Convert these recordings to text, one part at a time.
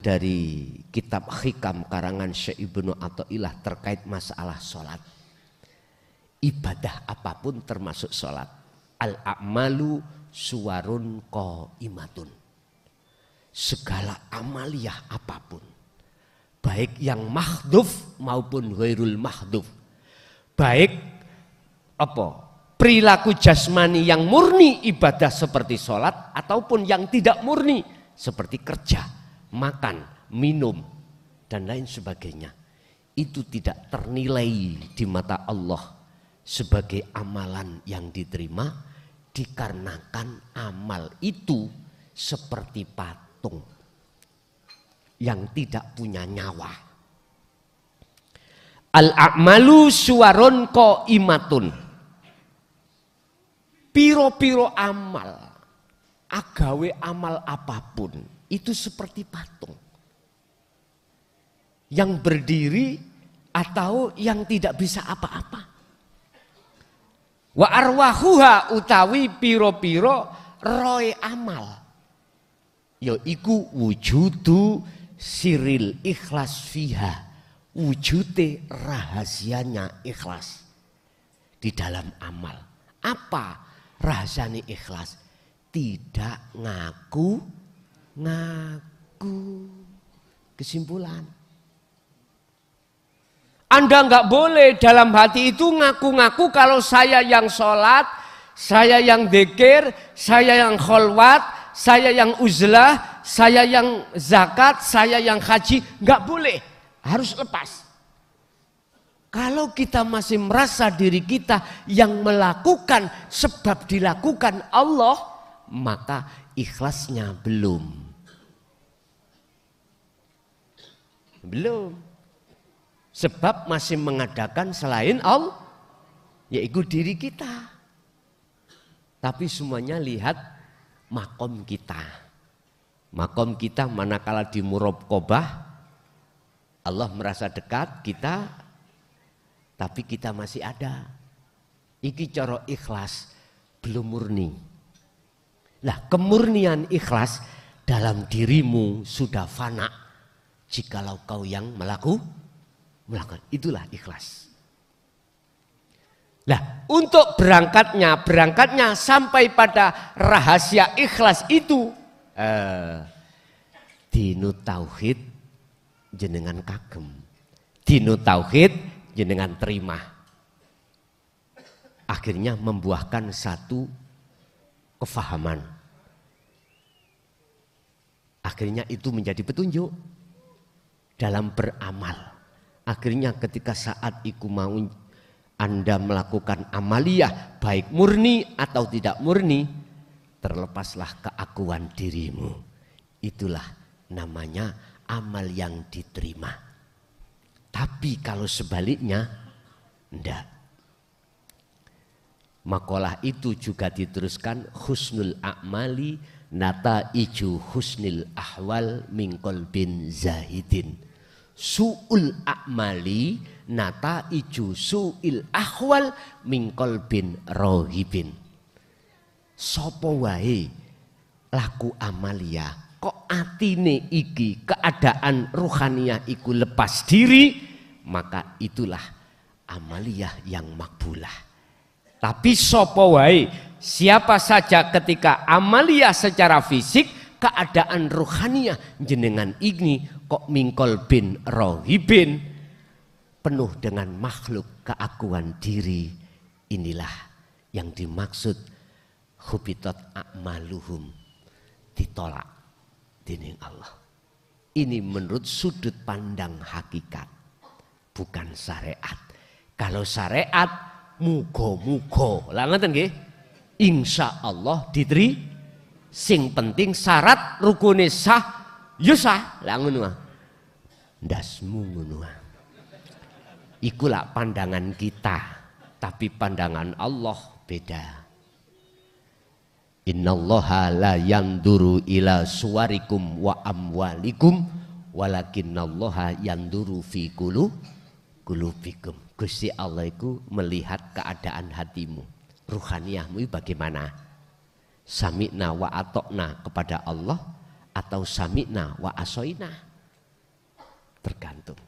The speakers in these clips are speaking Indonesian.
dari kitab Hikam karangan Syekh Ibnu Athaillah terkait masalah sholat. Ibadah apapun termasuk sholat. Al-a'malu suwarun qaimatun. Segala amaliyah apapun, baik yang mahdhuf maupun ghairul mahdhuf, baik perilaku jasmani yang murni ibadah seperti sholat ataupun yang tidak murni seperti kerja, makan, minum dan lain sebagainya, itu tidak ternilai di mata Allah sebagai amalan yang diterima, dikarenakan amal itu seperti patung yang tidak punya nyawa. Al-a'malu suwarun qaimatun. Piro-piro amal, agawe amal apapun itu seperti patung yang berdiri atau yang tidak bisa apa-apa. Wa arwahuha utawi piro-piro roe amal, yaiku wujudu siril ikhlas fiha, wujute rahasianya ikhlas di dalam amal. Apa rahasianya ikhlas? Tidak ngaku. Kesimpulan, Anda nggak boleh dalam hati itu ngaku-ngaku kalau saya yang sholat, saya yang dzikir, saya yang kholwat, saya yang uzlah, saya yang zakat, saya yang haji. Nggak boleh, harus lepas. Kalau kita masih merasa diri kita yang melakukan sebab dilakukan Allah, maka ikhlasnya belum. Sebab masih mengadakan selain Allah, yaitu diri kita. Tapi semuanya lihat makom kita. Makom kita manakala di muraqabah, Allah merasa dekat kita, tapi kita masih ada. Iki cara ikhlas belum murni. Lah kemurnian ikhlas dalam dirimu sudah fana jikalau kau yang melakukan, itulah ikhlas. Nah, untuk berangkatnya sampai pada rahasia ikhlas itu, dinu tauhid jenengan kagem, dinu tauhid jenengan terima. Akhirnya membuahkan satu kefahaman. Akhirnya itu menjadi petunjuk dalam beramal. Akhirnya ketika saat iku mau Anda melakukan amaliyah, baik murni atau tidak murni, terlepaslah keakuan dirimu. Itulah namanya amal yang diterima. Tapi kalau sebaliknya, enggak. Makalah itu juga diteruskan, husnul a'mali nataiju husnil ahwal min qalbin zahidin. Su'ul a'mali nataiju su'il ahwal min qalbin rohibin. Sopo wae laku amalia kok atine iki keadaan ruhaniyah iku lepas diri, maka itulah amaliyah yang makbulah. Tapi sopo wae, siapa saja ketika amaliyah secara fisik, keadaan ruhaniyah jenengan ini kok mingkol bin rohibin, penuh dengan makhluk keakuan diri, inilah yang dimaksud hubitat a'maluhum, ditolak dening Allah. Ini menurut sudut pandang hakikat, bukan syariat. Kalau syariat mugo-mugo, lah ngeten nggih, insya Allah diterima. Sing penting syarat rukune sah, ya sah, lah ngono ah. Ndasmu ngono ah. Iku lah pandangan kita, tapi pandangan Allah beda. Innallaha la yanduru ila suwarikum wa amwalikum walakinnallaha yanduru fi qulubikum. Gusti Allah itu melihat keadaan hatimu, ruhaniyahmu bagaimana. Sami'na wa atokna kepada Allah atau sami'na wa asoina. Tergantung.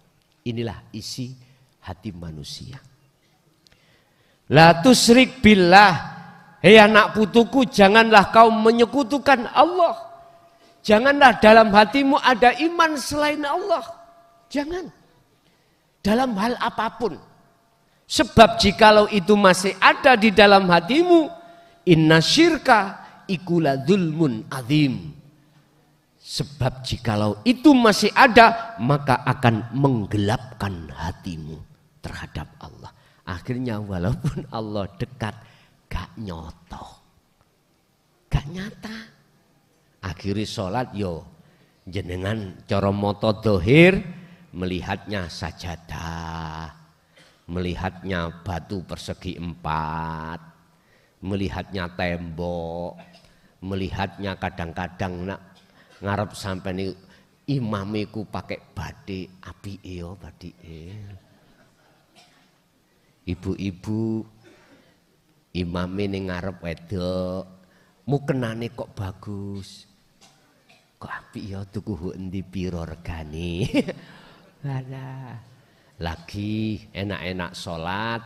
Inilah isi hati manusia. La tusyrik billah. Hei anak putuku, janganlah kau menyekutukan Allah. Janganlah dalam hatimu ada iman selain Allah. Jangan. Dalam hal apapun. Sebab jikalau itu masih ada di dalam hatimu, inna syirka ikula dzulmun azim. Sebab jikalau itu masih ada, maka akan menggelapkan hatimu terhadap Allah. Akhirnya walaupun Allah dekat, gak nyoto, gak nyata. Akhirnya sholat yo jenengan cara moto dohir, melihatnya sajadah, melihatnya batu persegi 4, melihatnya tembok, melihatnya kadang-kadang nak ngarep sampai nih imamiku pakai batik api batik. Ibu-ibu imam ini ngarep wedok, mukenane kok bagus, kok api tuku endi piro regane. Lagi enak-enak sholat,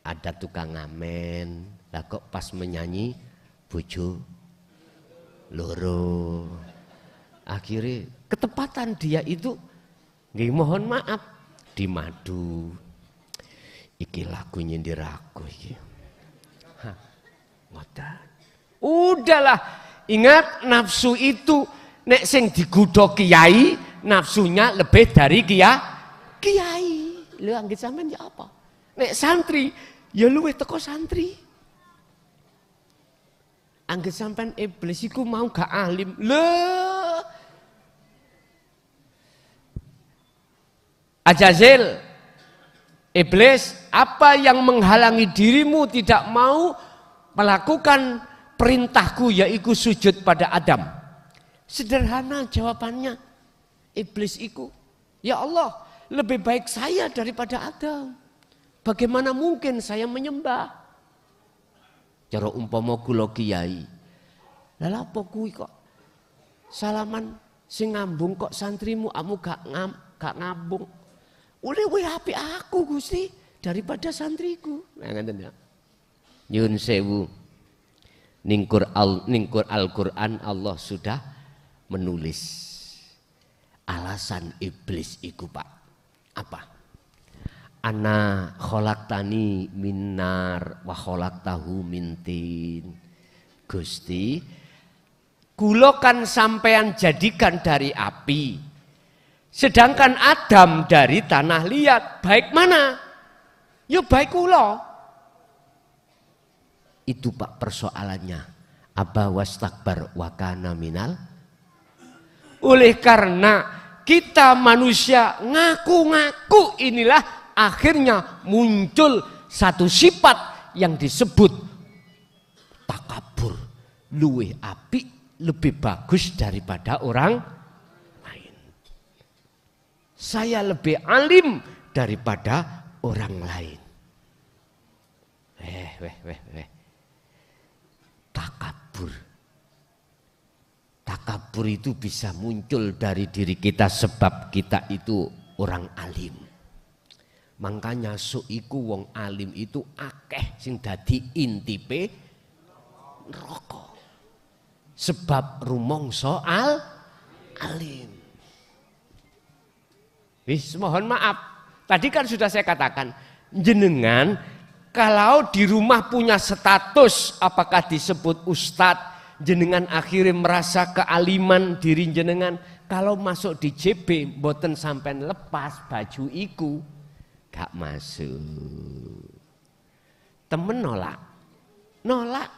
ada tukang ngamen, lah kok pas menyanyi bojo loro. Akhirnya ketepatan dia itu, nggih mohon maaf, di madu. Iki lagu nyindir aku iki. Ngoten. Udahlah, ingat nafsu itu nek sing digudha kiai, nafsunya lebih dari kiai. Lho anggit sampean ya apa? Nek santri ya luwih teko santri. Anggit sampean iblis iku mau gak alim. Lho. Ajazil, iblis, apa yang menghalangi dirimu tidak mau melakukan perintahku yaitu sujud pada Adam? Sederhana jawabannya, iblis itu, ya Allah, lebih baik saya daripada Adam. Bagaimana mungkin saya menyembah? Cara umpama kula kiai, lha apa kuwi kok salaman sing ngambung kok santrimu amu gak ngambung. Oleh HP aku Gusti daripada santriku. Nah, ngeten ya. Nyun sewu. Ningkur Al-Qur'an Allah sudah menulis alasan iblis iku, Pak. Apa? Ana khalaqtani minnar wa khalaqtahu min tin. Gusti, kula kan sampean jadikan dari api. Sedangkan Adam dari tanah liat, baik mana? Ya baik kula. Itu Pak persoalannya. Aba wastakbar wa kana minal. Oleh karena kita manusia ngaku-ngaku inilah akhirnya muncul satu sifat yang disebut takabur. Luwih apik, lebih bagus daripada orang. Saya lebih alim daripada orang lain. Takabur. Takabur itu bisa muncul dari diri kita sebab kita itu orang alim. Makanya suiku wong alim itu akeh sing dadi intipe neraka. Sebab rumangsa alim. Wis mohon maaf, tadi kan sudah saya katakan, jenengan kalau di rumah punya status apakah disebut ustadz, jenengan akhirnya merasa kealiman diri jenengan, kalau masuk di JB mboten sampean lepas baju iku, gak masuk. Temen nolak.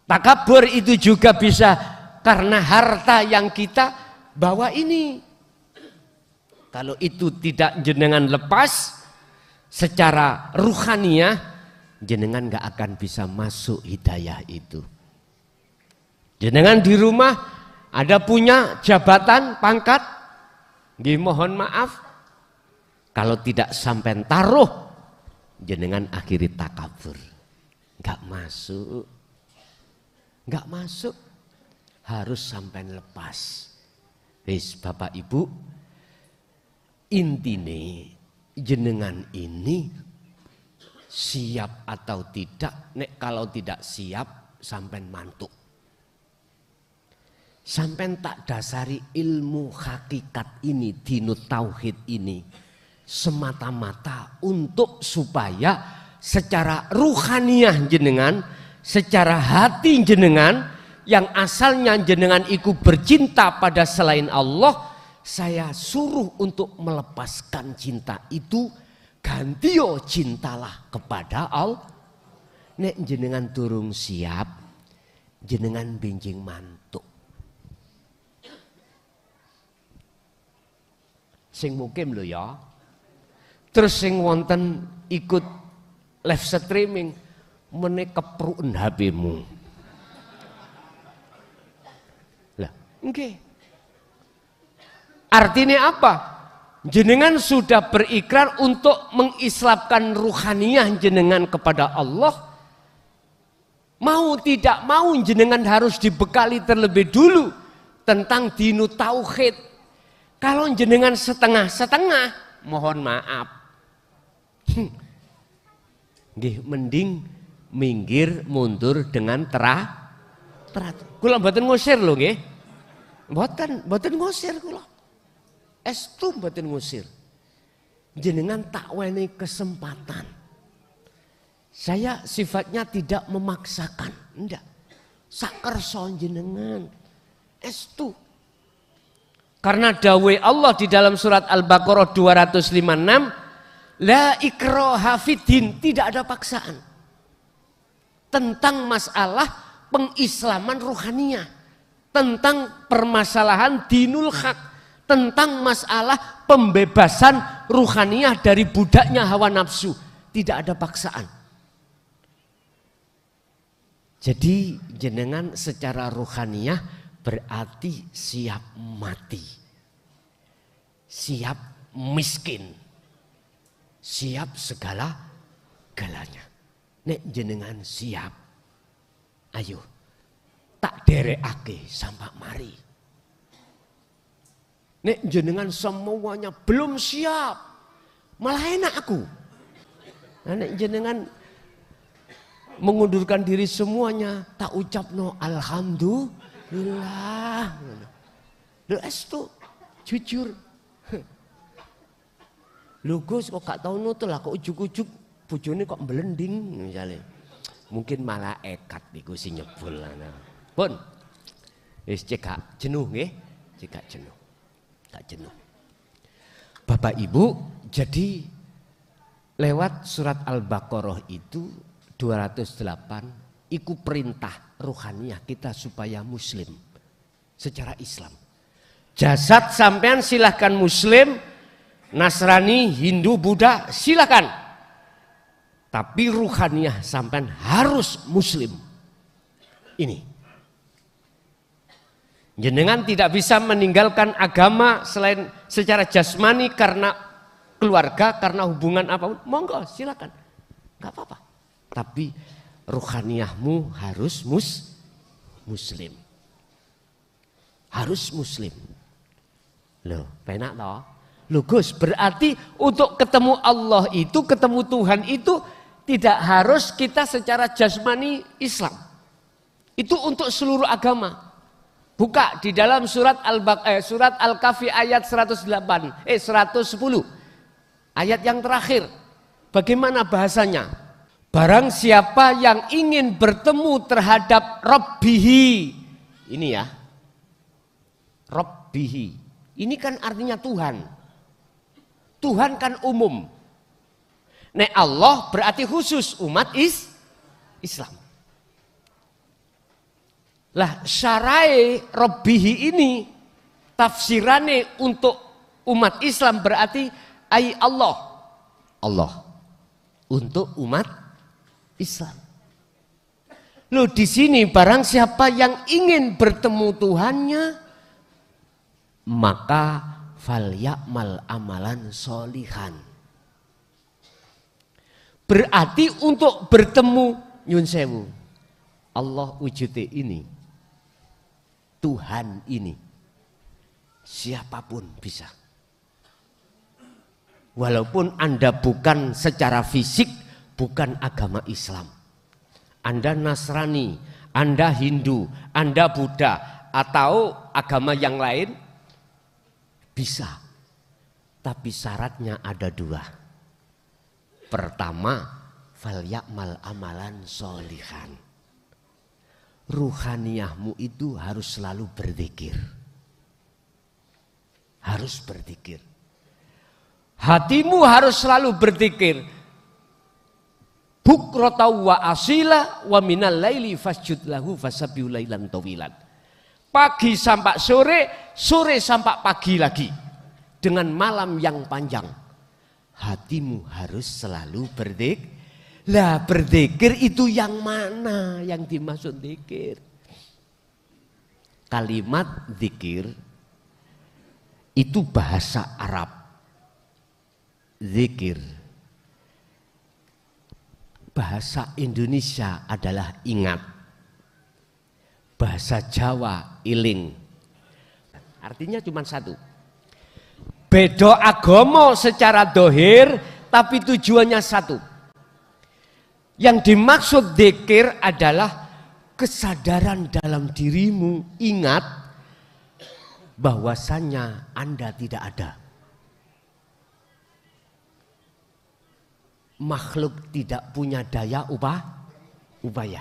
Takabur itu juga bisa karena harta yang kita bawa ini. Kalau itu tidak jenengan lepas secara ruhaniyah, jenengan gak akan bisa masuk hidayah itu. Jenengan di rumah ada punya jabatan, pangkat, mohon maaf, kalau tidak sampai taruh, jenengan akhiri takabur. Gak masuk, harus sampai lepas. Wis Bapak Ibu, intine jenengan ini siap atau tidak, nek kalau tidak siap sampean mantuk. Sampean tak dasari ilmu hakikat ini, dinut tauhid ini semata-mata untuk supaya secara ruhaniyah jenengan, secara hati jenengan yang asalnya jenengan iku bercinta pada selain Allah, saya suruh untuk melepaskan cinta itu, gantio cintalah kepada Allah. Nek jenengan durung siap, jenengan benjing mantuk. Sing mukim lho ya. Terus sing wonten ikut live streaming meneh kepruken HP-mu. Lah, nggih. Artinya apa? Jenengan sudah berikrar untuk mengislamkan ruhaniyah jenengan kepada Allah. Mau tidak mau jenengan harus dibekali terlebih dulu tentang dinu tauhid. Kalau jenengan setengah-setengah, mohon maaf. Nggih, mending minggir mundur dengan teratur. Kula mboten ngusir lho nggih. Mboten ngusir kula. Estu mboten ngusir. Jenengan tak wenehi kesempatan. Saya sifatnya tidak memaksakan, ndak. Sakersa jenengan. Estu. Karena dawuh Allah di dalam surat Al-Baqarah 256, la ikraha fiddin, tidak ada paksaan. Tentang masalah pengislaman ruhaniyah, tentang permasalahan dinul haq, tentang masalah pembebasan ruhaniyah dari budaknya hawa nafsu, tidak ada paksaan. Jadi jenengan secara ruhaniyah berarti siap mati, siap miskin, siap segala-galanya. Nek jenengan siap, ayo tak derekake sampai mari. Nek jenengan semuanya belum siap, malah enak aku. Nek jenengan mengundurkan diri semuanya, tak ucapno alhamdulillah. Lho estu jujur. Lho Gus kok gak tau nutul lah, kok ujuk-ujuk bojone kok mblending misalnya. Mungkin malah ekat niku sing nyebul. Pun wis cekak jenuh nggih, cekak jenuh. Tak jenuh. Bapak Ibu, jadi lewat surat Al-Baqarah itu 208 iku perintah ruhaniyah kita supaya muslim secara Islam. Jasad sampean silahkan muslim, Nasrani, Hindu, Buddha silahkan. Tapi ruhaniyah sampean harus muslim. Ini. Jenengan tidak bisa meninggalkan agama selain secara jasmani karena keluarga, karena hubungan apapun. Monggo silakan. Enggak apa-apa. Tapi ruhaniyahmu harus muslim. Harus muslim. Loh, penak toh? Loh Gus, berarti untuk ketemu Allah itu, ketemu Tuhan itu tidak harus kita secara jasmani Islam. Itu untuk seluruh agama. Buka di dalam surat Al-Kahfi ayat 110. Ayat yang terakhir. Bagaimana bahasanya? Barang siapa yang ingin bertemu terhadap Rabbihi. Ini ya. Rabbihi. Ini kan artinya Tuhan. Tuhan kan umum. Nek Allah berarti khusus umat Islam. Lah syarai Rabbihi ini tafsirane untuk umat Islam berarti ai Allah. Allah. Untuk umat Islam. Loh di sini barang siapa yang ingin bertemu Tuhannya maka falyamal amalan solihan. Berarti untuk bertemu nyun sewu Allah wujudnya ini, Tuhan ini, Siapapun bisa. Walaupun Anda bukan secara fisik, bukan agama Islam. Anda Nasrani, Anda Hindu, Anda Buddha, atau agama yang lain, bisa. Tapi syaratnya ada 2. Pertama, falya'mal amalan sholihan. Ruhaniyahmu itu harus selalu berzikir. Harus berzikir. Hatimu harus selalu berzikir. Bukrata wa asila wa minal laili fasjud lahu fasabbihu lailan tawilan. Pagi sampai sore, sore sampai pagi lagi. Dengan malam yang panjang. Hatimu harus selalu berzikir. Lah berzikir itu yang mana yang dimaksud zikir? Kalimat zikir itu bahasa Arab. Zikir. Bahasa Indonesia adalah ingat. Bahasa Jawa iling. Artinya cuma satu. Beda agama secara dohir, tapi tujuannya satu. Yang dimaksud zikir adalah kesadaran dalam dirimu. Ingat bahwasannya Anda tidak ada. Makhluk tidak punya daya upaya.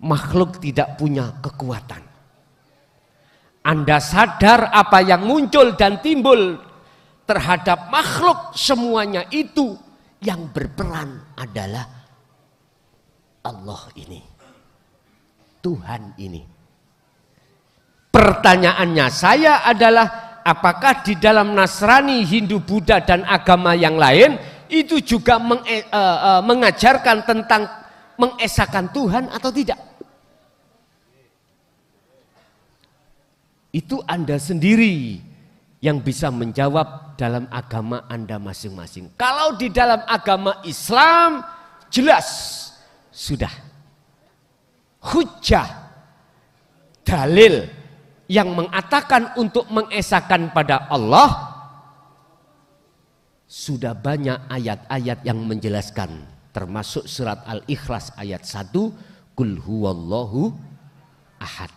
Makhluk tidak punya kekuatan. Anda sadar apa yang muncul dan timbul terhadap makhluk, semuanya itu yang berperan adalah Allah ini. Tuhan ini. Pertanyaannya saya adalah, apakah di dalam Nasrani, Hindu, Buddha dan agama yang lain itu juga mengajarkan tentang mengesahkan Tuhan atau tidak? Itu Anda sendiri yang bisa menjawab dalam agama Anda masing-masing. Kalau di dalam agama Islam jelas sudah hujjah, dalil yang mengatakan untuk mengesahkan pada Allah. Sudah banyak ayat-ayat yang menjelaskan, termasuk surat Al-Ikhlas ayat 1, Qul huwallahu ahad.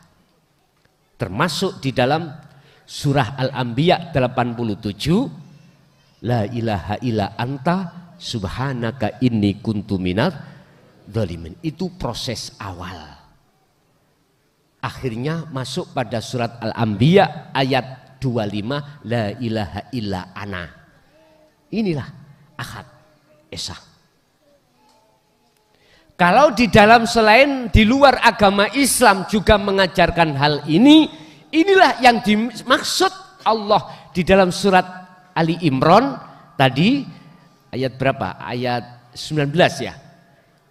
Termasuk di dalam surah Al-Anbiya 87, La ilaha illa anta subhanaka inni kuntu minadz dzalimin. Itu proses awal. Akhirnya masuk pada surat Al-Anbiya ayat 25, La ilaha illa ana. Inilah ahad, esa. Kalau di dalam selain di luar agama Islam juga mengajarkan hal ini, inilah yang dimaksud Allah di dalam surat Ali Imran tadi ayat berapa? Ayat 19 ya.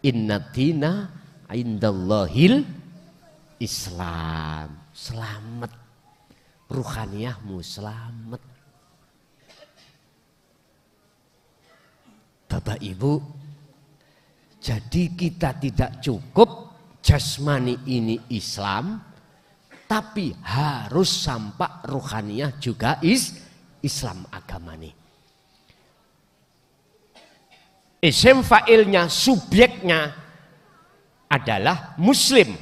Inna dina indallahil Islam. Selamat. Ruhaniyahmu selamat. Bapak Ibu, jadi kita tidak cukup jasmani ini Islam, tapi harus sampai ruhaniyah juga Islam agama ini. Isim fa'ilnya, subjeknya adalah Muslim.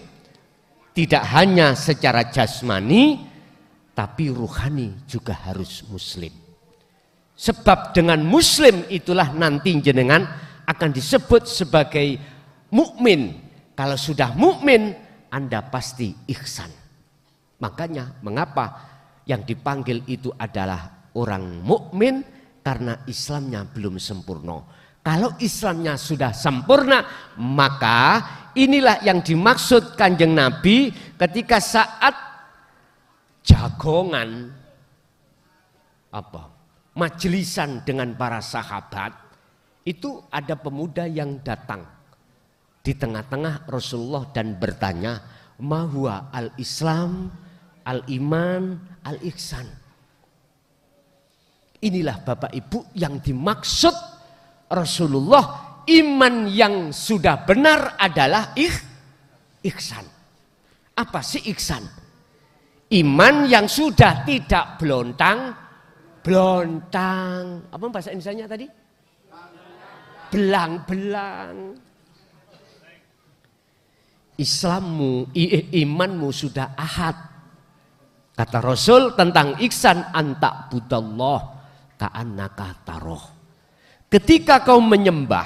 Tidak hanya secara jasmani, tapi ruhani juga harus Muslim. Sebab dengan Muslim itulah nanti jenengan akan disebut sebagai mukmin. Kalau sudah mukmin, Anda pasti ihsan. Makanya mengapa yang dipanggil itu adalah orang mukmin, karena Islamnya belum sempurna. Kalau Islamnya sudah sempurna, maka inilah yang dimaksud Kanjeng Nabi ketika saat jagongan majelisan dengan para sahabat, itu ada pemuda yang datang di tengah-tengah Rasulullah dan bertanya, ma huwa al-Islam, al-iman, al-ihsan. Inilah Bapak Ibu yang dimaksud Rasulullah, iman yang sudah benar adalah ihsan. Apa sih ihsan? Iman yang sudah tidak belontang. Apa bahasa Indonesianya tadi? Belang-belang. Imanmu sudah ahad. Kata Rasul tentang ihsan, anta budallah ka'annaka taroh. Ketika kau menyembah,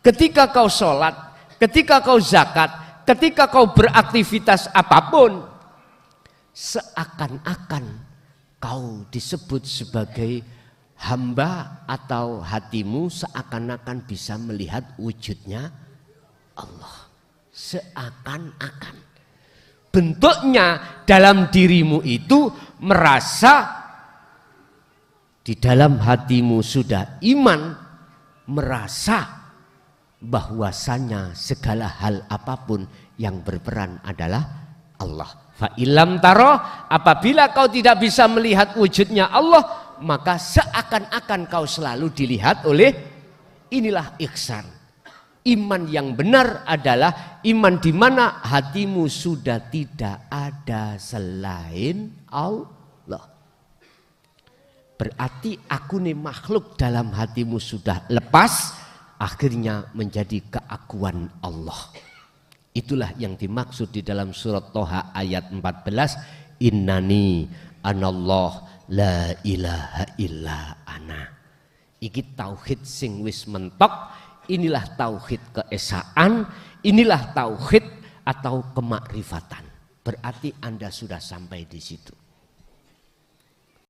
ketika kau sholat, ketika kau zakat, ketika kau beraktivitas apapun, seakan-akan kau disebut sebagai hamba atau hatimu seakan-akan bisa melihat wujudnya Allah. Seakan-akan. Bentuknya dalam dirimu itu merasa di dalam hatimu sudah iman, merasa bahwasanya segala hal apapun yang berperan adalah Allah. Fa ilam taro, apabila kau tidak bisa melihat wujudnya Allah, maka seakan-akan kau selalu dilihat oleh, inilah ihsan. Iman yang benar adalah iman di mana hatimu sudah tidak ada selain Allah. Berarti aku nih makhluk dalam hatimu sudah lepas, akhirnya menjadi keakuan Allah. Itulah yang dimaksud di dalam surat Toha ayat 14. Innani anallah la ilaha illa ana. Iki tauhid sing wis mentok. Inilah tauhid keesaan, inilah tauhid atau kemakrifatan. Berarti Anda sudah sampai di situ.